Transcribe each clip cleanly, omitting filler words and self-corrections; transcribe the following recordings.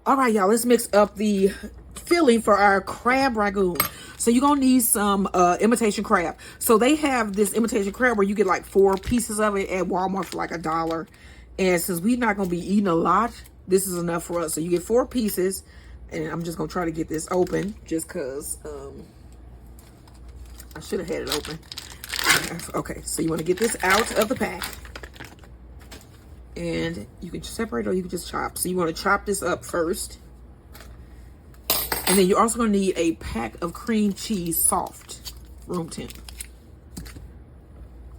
All right, y'all, let's mix up the filling for our crab ragoon. So you're gonna need some imitation crab. So they have this imitation crab where you get like 4 pieces of it at Walmart for like $1. And since we're not gonna be eating a lot, this is enough for us. So you get 4 pieces, and I'm just gonna try to get this open just cause I should have had it open. Okay, so you want to get this out of the pack, and you can separate or you can just chop. So you want to chop this up first, and then you're also going to need a pack of cream cheese, soft, room temp.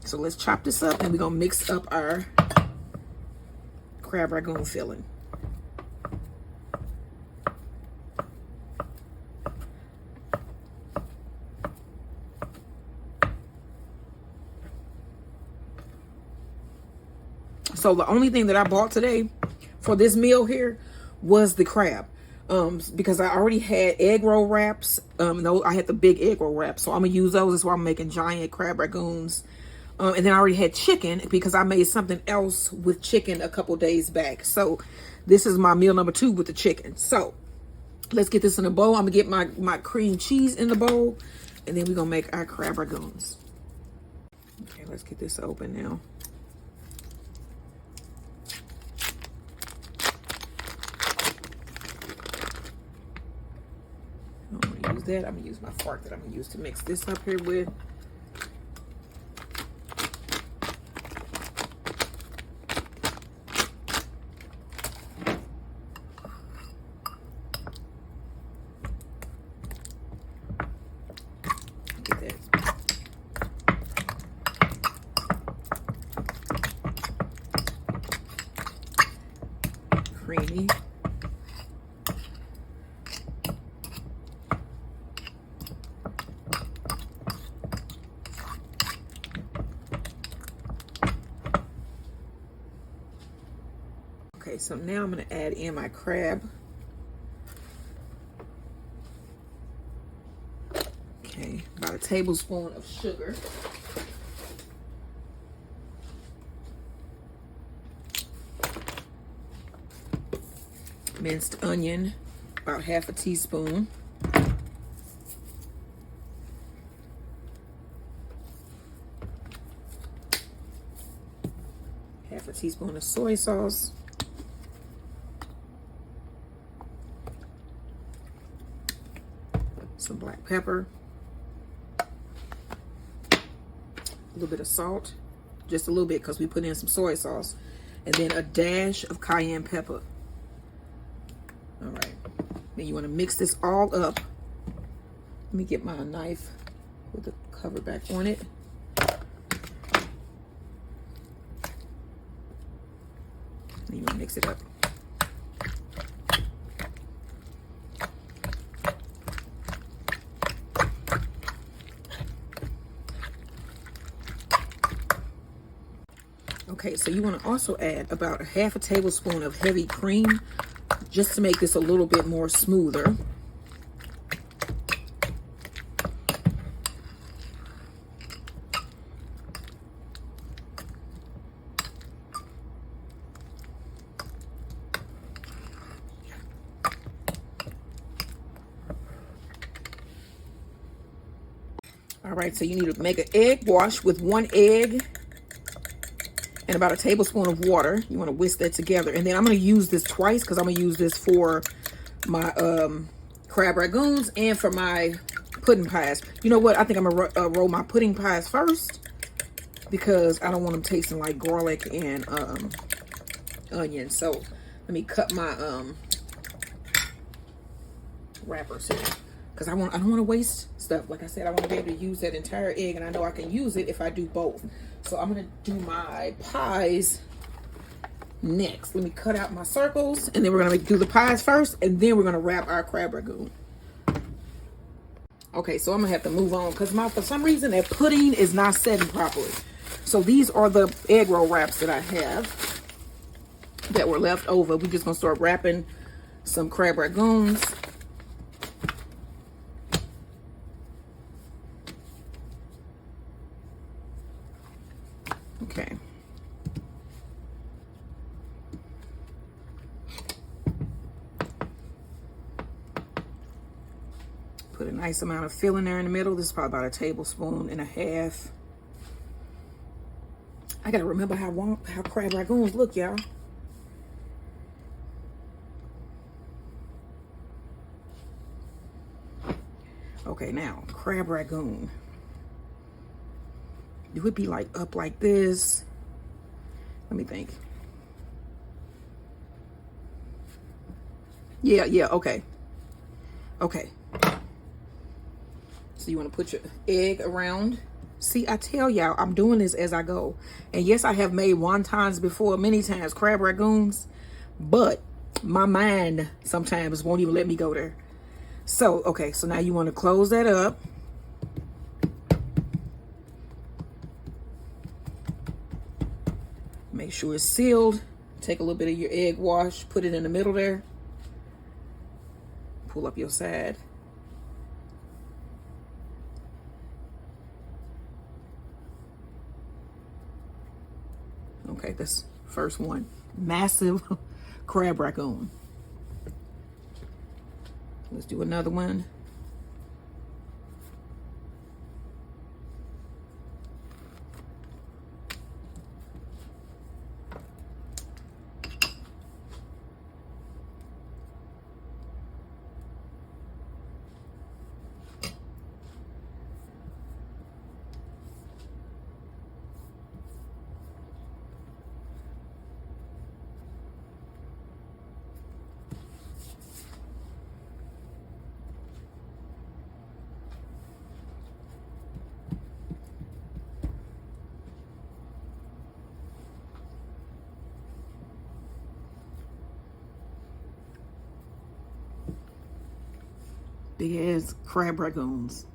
So let's chop this up, and we're going to mix up our crab ragoon filling. So the only thing that I bought today for this meal here was the crab. Because I already had egg roll wraps. No, I had the big egg roll wraps. So I'm going to use those. That's why I'm making giant crab ragoons. And then I already had chicken because I made something else with chicken a couple days back. So this is my meal number 2 with the chicken. So let's get this in a bowl. I'm going to get my cream cheese in the bowl. And then we're going to make our crab ragoons. Okay, let's get this open now. That I'm gonna use my fork that I'm gonna use to mix this up here with. Get that. Creamy. Okay, so now I'm going to add in my crab. Okay, about a tablespoon of sugar. Minced onion, about half a teaspoon. Half a teaspoon of soy sauce. Some black pepper, a little bit of salt, just a little bit because we put in some soy sauce, and then a dash of cayenne pepper. All right, then you want to mix this all up. Let me get my knife with the cover back on it. And you want to mix it up. Okay, so you want to also add about half a tablespoon of heavy cream just to make this a little bit more smoother. All right, so you need to make an egg wash with 1 egg and about a tablespoon of water. You want to whisk that together. And then I'm going to use this twice because I'm going to use this for my crab ragoons and for my pudding pies. You know what? I think I'm going to roll my pudding pies first because I don't want them tasting like garlic and onion. So let me cut my wrappers here because I don't want to waste stuff. Like I said, I want to be able to use that entire egg, and I know I can use it if I do both. So I'm going to do my pies next. Let me cut out my circles, and then we're going to do the pies first, and then we're going to wrap our crab ragoon. Okay, so I'm going to have to move on because for some reason that pudding is not setting properly. So these are the egg roll wraps that I have that were left over. We're just going to start wrapping some crab ragoons. Okay. a nice amount of filling there in the middle. This is probably about a tablespoon and a half. I gotta remember how crab ragoons look, y'all. Okay, now crab ragoon. It would be like up like this. Let me think. Yeah, okay. Okay. So you want to put your egg around. See, I tell y'all, I'm doing this as I go. And yes, I have made wontons before, many times, crab ragoons. But my mind sometimes won't even let me go there. So, okay, so now you want to close that up. Make sure it's sealed. Take a little bit of your egg wash, put it in the middle there. Pull up your side. Okay, this first one. Massive crab ragoon. Let's do another one. Big ass crab ragoons.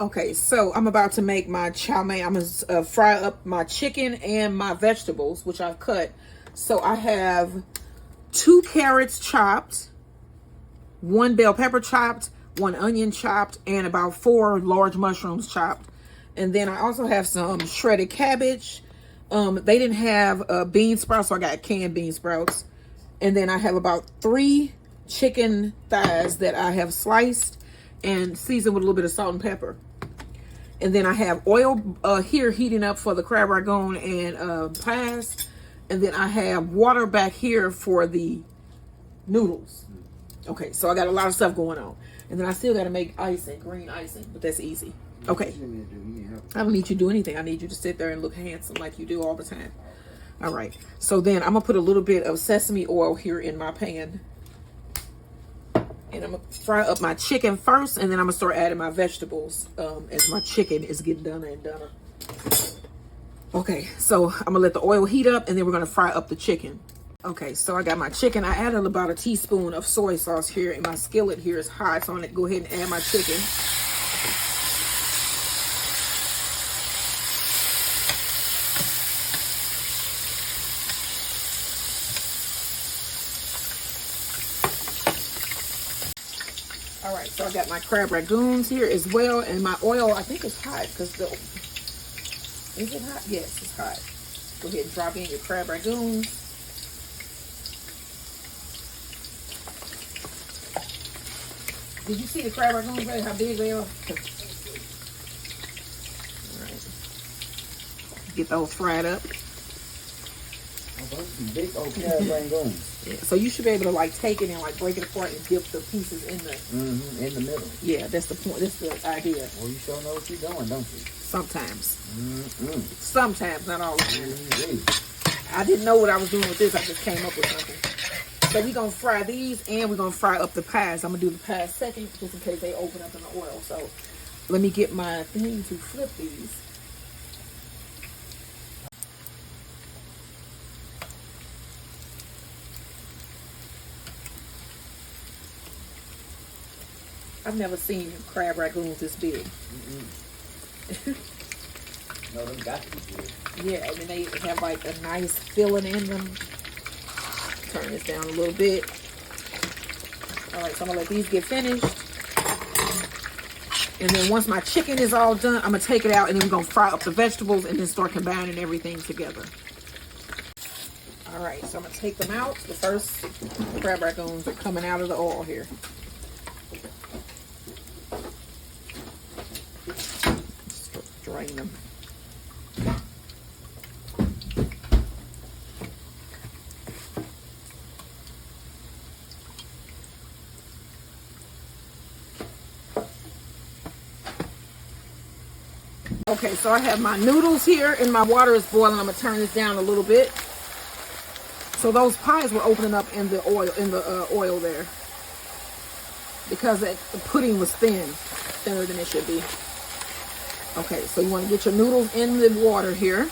Okay, so I'm about to make my chow mein. I'm gonna fry up my chicken and my vegetables, which I've cut. So I have 2 carrots chopped, 1 bell pepper chopped, 1 onion chopped, and about 4 large mushrooms chopped. And then I also have some shredded cabbage. They didn't have bean sprouts, so I got canned bean sprouts. And then I have about 3 chicken thighs that I have sliced and seasoned with a little bit of salt and pepper. And then I have oil here heating up for the crab ragoon and pies. And then I have water back here for the noodles. Okay, so I got a lot of stuff going on. And then I still got to make icing, green icing, but that's easy. Okay. I don't need you to do anything. I need you to sit there and look handsome like you do all the time. All right. So then I'm going to put a little bit of sesame oil here in my pan. And I'm going to fry up my chicken first, and then I'm going to start adding my vegetables as my chicken is getting done and done. Okay, so I'm going to let the oil heat up, and then we're going to fry up the chicken. Okay, so I got my chicken. I added about a teaspoon of soy sauce here, and my skillet here is hot, so I'm going to go ahead and add my chicken. All right, so I got my crab ragoons here as well, and my oil, I think it's hot, because is it hot? Yes, it's hot. Go ahead and drop in your crab ragoons. Did you see the crab ragoons, right? How big they are? All right. Get those fried up. Big old crab ragoons. Yeah, so you should be able to like take it and like break it apart and dip the pieces in the in the middle. Yeah, that's the point. That's the idea. Well, you sure know what you're doing, don't you? Sometimes. Sometimes, not all the time. I didn't know what I was doing with this. I just came up with something. So we're gonna fry these and we're gonna fry up the pies. I'm gonna do the pies second just in case they open up in the oil. So let me get my thing to flip these. I've never seen crab ragoons this big. No, them got to be big. Yeah, and then they have like a nice filling in them. Turn this down a little bit. All right, so I'm gonna let these get finished. And then once my chicken is all done, I'm gonna take it out and then we're gonna fry up the vegetables and then start combining everything together. All right, so I'm gonna take them out. The first crab ragoons are coming out of the oil here. drain them. Okay, so I have my noodles here and my water is boiling. I'm gonna turn this down a little bit. So those pies were opening up in the oil there because the pudding was thinner than it should be. Okay, so you want to get your noodles in the water here.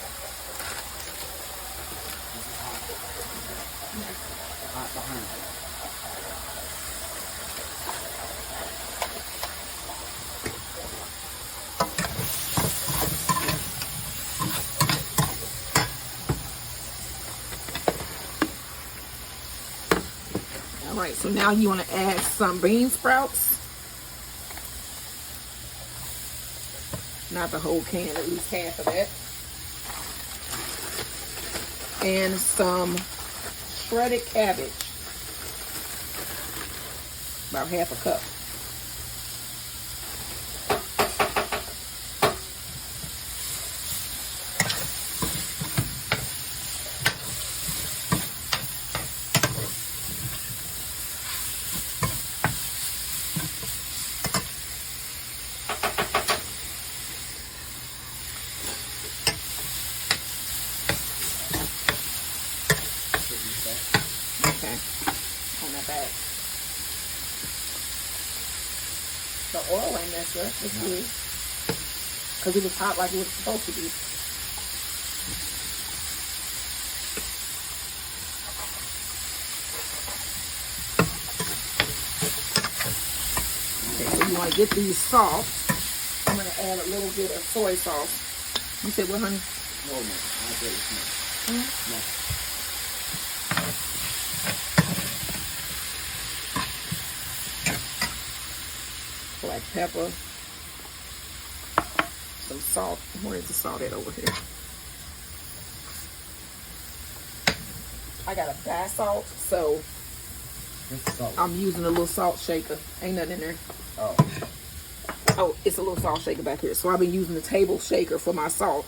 All right, so now you want to add some bean sprouts. Not the whole can, at least half of that. And some shredded cabbage. About half a cup. Okay, on that bag. The oil ain't messed up. It's good. Because it was hot like it was supposed to be. Okay, so you want to get these soft. I'm going to add a little bit of soy sauce. You said what, honey? No, no. I'll tell you something. No. Black pepper, some salt. Where's the salt at over here? I got a bath salt, so I'm using a little salt shaker. Ain't nothing in there. Oh, it's a little salt shaker back here. So I've been using the table shaker for my salt.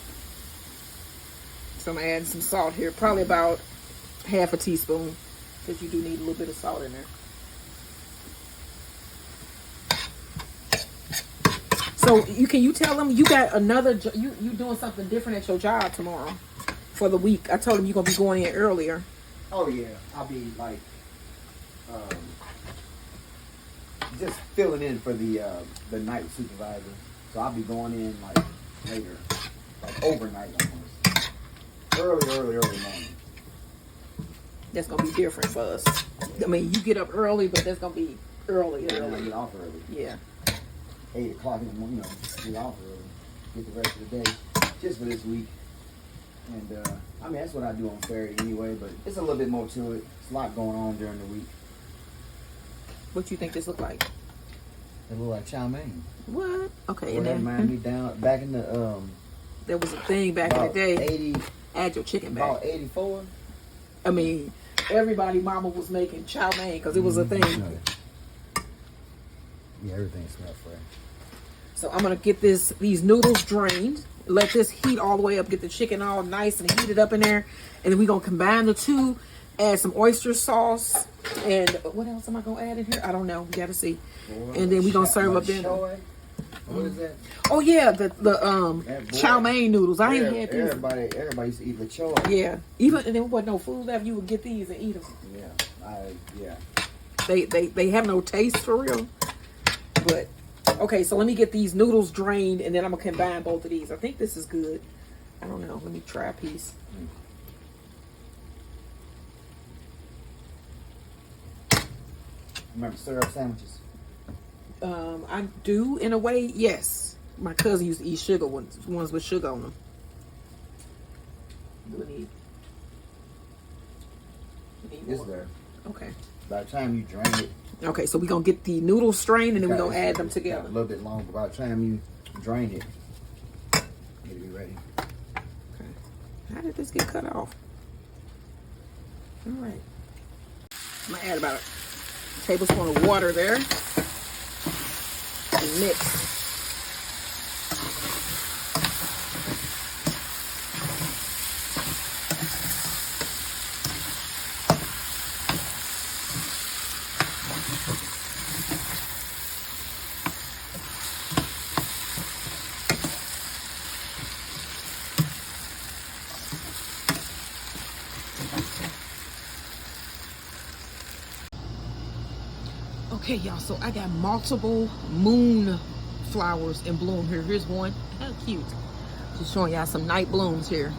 So I'm adding some salt here, probably about half a teaspoon, because you do need a little bit of salt in there. So you tell them you got another, you doing something different at your job tomorrow for the week. I told them you're going to be going in earlier. Oh yeah, I'll be like, just filling in for the night supervisor. So I'll be going in like later, like overnight almost. Early morning. That's going to be different for us. I mean, you get up early, but that's going to be early. Yeah, I get off early. Yeah. 8 o'clock in the morning, get off early, get the rest of the day, just for this week. And I mean, that's what I do on Saturday anyway, but it's a little bit more to it. It's a lot going on during the week. What you think this look like? It look like chow mein. What? Okay. Well, that reminded me down back in the there was a thing back in the day. 80. Add your chicken back. About 84. I mean, everybody mama was making chow mein because it was a thing. Yeah, everything smelled fresh. So I'm gonna get these noodles drained. Let this heat all the way up. Get the chicken all nice and heated up in there, and then we're gonna combine the two. Add some oyster sauce, and what else am I gonna add in here? I don't know. We gotta see. And then we're gonna serve up dinner. What is that? Oh yeah, the chow mein noodles. I ain't had these. Everybody used to eat the chow. Yeah, even and there wasn't no food left. You would get these and eat them. Yeah, They have no taste for real. But okay, so let me get these noodles drained, and then I'm gonna combine both of these. I think this is good. I don't know. Let me try a piece. Remember syrup sandwiches? I do in a way. Yes, my cousin used to eat sugar ones with sugar on them. Do we need Is more? there? Okay. By the time you drain it. Okay, so we're gonna get the noodles strained, and then we're gonna add them together. A little bit longer. By the time you drain it, it'll be ready. Okay. How did this get cut off? All right. I'm gonna add about a tablespoon of water there. And mix. Okay, y'all, so I got multiple moon flowers in bloom here. Here's one. How cute. Just showing y'all some night blooms here.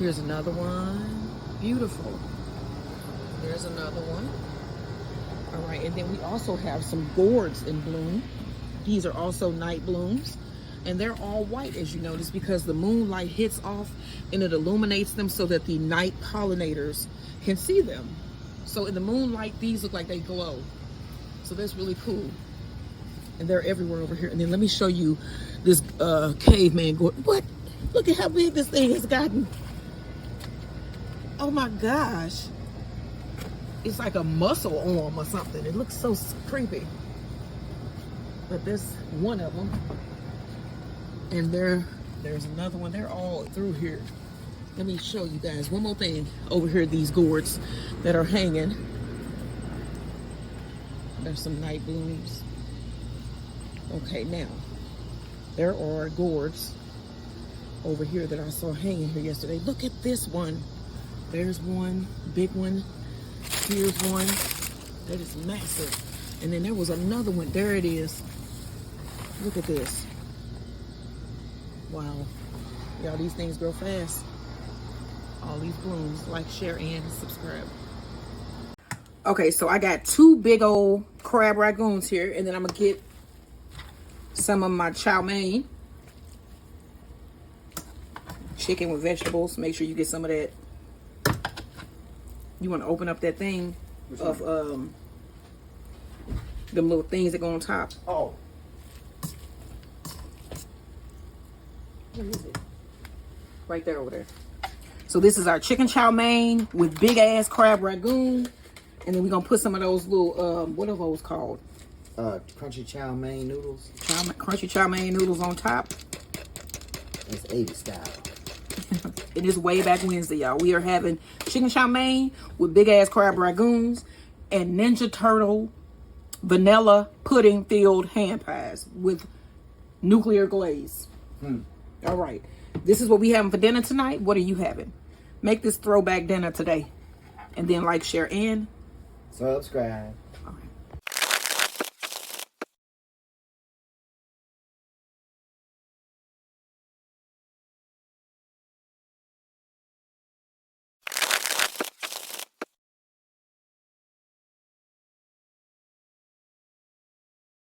Here's another one. Beautiful. There's another one. All right, and then we also have some gourds in bloom. These are also night blooms. And they're all white, as you notice, because the moonlight hits off and it illuminates them so that the night pollinators can see them. So in the moonlight, these look like they glow. So that's really cool. And they're everywhere over here. And then let me show you this caveman gourd. What? Look at how big this thing has gotten. Oh my gosh. It's like a muscle arm or something. It looks so creepy. But there's one of them. And there's another one. They're all through here. Let me show you guys one more thing over here. These gourds that are hanging. There's some night blooms. Okay, now there are gourds over here that I saw hanging here yesterday. Look at this one. There's one big one. Here's one that is massive. And then there was another one. There it is. Look at this. Wow. Y'all, these things grow fast. All these blooms. Like, share, and subscribe. Okay, so I got two big old crab ragoons here. And then I'm going to get some of my chow mein. Chicken with vegetables. Make sure you get some of that. You want to open up that thing of them little things that go on top. Oh. Where is it? Right there over there. So this is our chicken chow mein with big ass crab ragoon. And then we're going to put some of those little, what are those called? Crunchy chow mein noodles. Crunchy chow mein noodles on top. It's 80 style. It is way back Wednesday, y'all. We are having chicken chow mein with big ass crab ragoons and Ninja Turtle vanilla pudding filled hand pies with nuclear glaze. All right. This is what we having for dinner tonight. What are you having? Make this throwback dinner today. And then like, share, and Subscribe. all right.